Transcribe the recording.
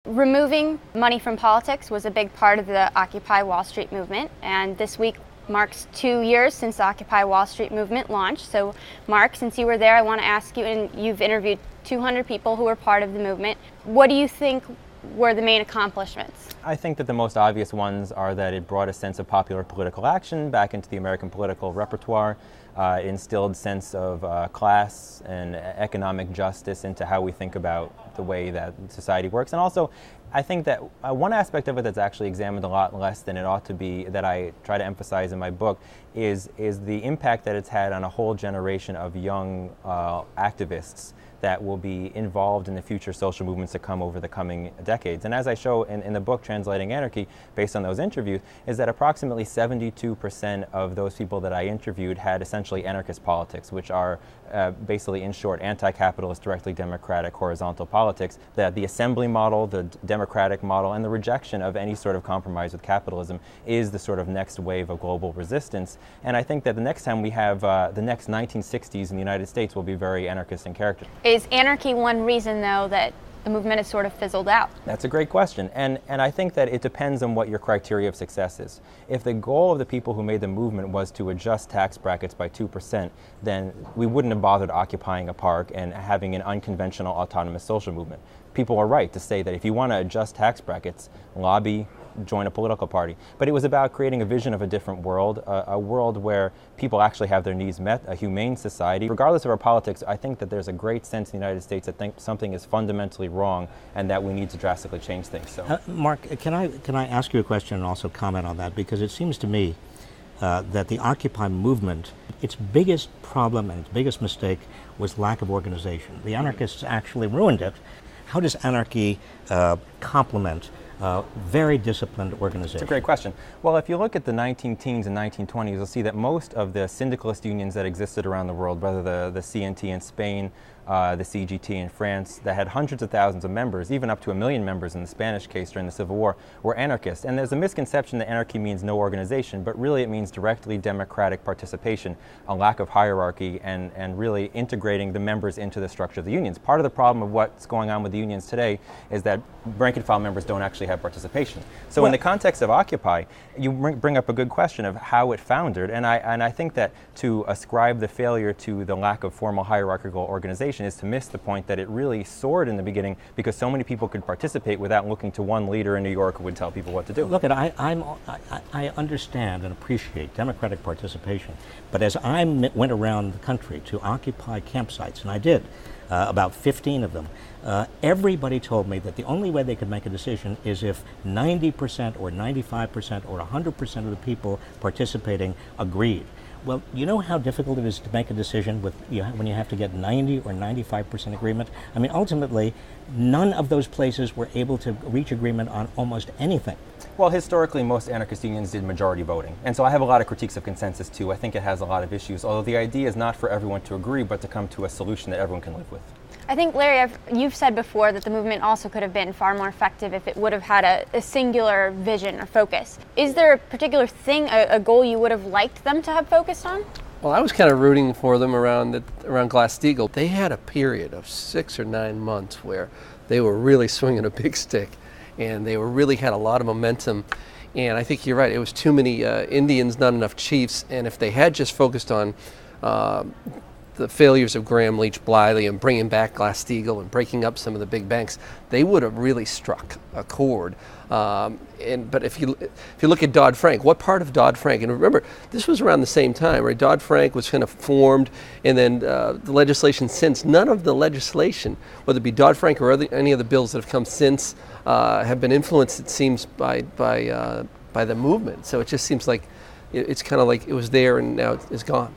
Removing money from politics was a big part of the Occupy Wall Street movement, and this week marks 2 years since the Occupy Wall Street movement launched. So, Mark, since you were there, I want to ask you, and you've interviewed 200 people who were part of the movement, what do you think were the main accomplishments? I think that the most obvious ones are that it brought a sense of popular political action back into the American political repertoire. It instilled sense of class and economic justice into how we think about the way that society works. And also, I think that one aspect of it that's actually examined a lot less than it ought to be, that I try to emphasize in my book, is the impact that it's had on a whole generation of young activists that will be involved in the future social movements that come over the coming decades. And as I show in the book, Translating Anarchy, based on those interviews, is that approximately 72% of those people that I interviewed had essentially anarchist politics, which are basically, in short, anti-capitalist, directly democratic, horizontal politics. That the assembly model, the democratic model, and the rejection of any sort of compromise with capitalism is the sort of next wave of global resistance. And I think that the next time we have the next 1960s in the United States will be very anarchist in character. Is anarchy one reason, though, that the movement has sort of fizzled out? That's a great question. And I think that it depends on what your criteria of success is. If the goal of the people who made the movement was to adjust tax brackets by 2%, then we wouldn't have bothered occupying a park and having an unconventional autonomous social movement. People are right to say that if you want to adjust tax brackets, lobby, join a political party. But it was about creating a vision of a different world, a world where people actually have their needs met, a humane society. Regardless of our politics, I think that there's a great sense in the United States that think something is fundamentally wrong and that we need to drastically change things. So, Mark, can I ask you a question and also comment on that? Because it seems to me that the Occupy movement, its biggest problem and its biggest mistake was lack of organization. The anarchists actually ruined it. How does anarchy complement very disciplined organization? It's a great question. Well, if you look at the 19-teens and 1920s, you'll see that most of the syndicalist unions that existed around the world, whether the CNT in Spain, the CGT in France, that had hundreds of thousands of members, even up to 1 million members in the Spanish case during the Civil War, were anarchists. And there's a misconception that anarchy means no organization, but really it means directly democratic participation, a lack of hierarchy, and really integrating the members into the structure of the unions. Part of the problem of what's going on with the unions today is that rank and file members don't actually have participation. So in the context of Occupy, you bring up a good question of how it foundered, and I think that to ascribe the failure to the lack of formal hierarchical organization is to miss the point that it really soared in the beginning because so many people could participate without looking to one leader in New York who would tell people what to do. Look, I understand and appreciate democratic participation, but as I went around the country to occupy campsites, and I did, about 15 of them, everybody told me that the only way they could make a decision is if 90% or 95% or 100% of the people participating agreed. Well, you know how difficult it is to make a decision when you have to get 90 or 95% agreement? I mean, ultimately, none of those places were able to reach agreement on almost anything. Well, historically, most anarchist unions did majority voting. And so I have a lot of critiques of consensus, too. I think it has a lot of issues, although the idea is not for everyone to agree, but to come to a solution that everyone can live with. I think, Larry, you've said before that the movement also could have been far more effective if it would have had a singular vision or focus. Is there a particular thing, a goal you would have liked them to have focused on? Well, I was kind of rooting for them around Glass-Steagall. They had a period of 6 or 9 months where they were really swinging a big stick, and they really had a lot of momentum. And I think you're right, it was too many Indians, not enough chiefs, and if they had just focused on the failures of Graham Leach Bliley and bringing back Glass-Steagall and breaking up some of the big banks, they would have really struck a chord. But if you look at Dodd-Frank, what part of Dodd-Frank, and remember, this was around the same time, right? Dodd-Frank was kind of formed, and then the legislation since, none of the legislation, whether it be Dodd-Frank or any of the bills that have come since, have been influenced, it seems, by the movement. So it just seems like it's kind of like it was there and now it's gone.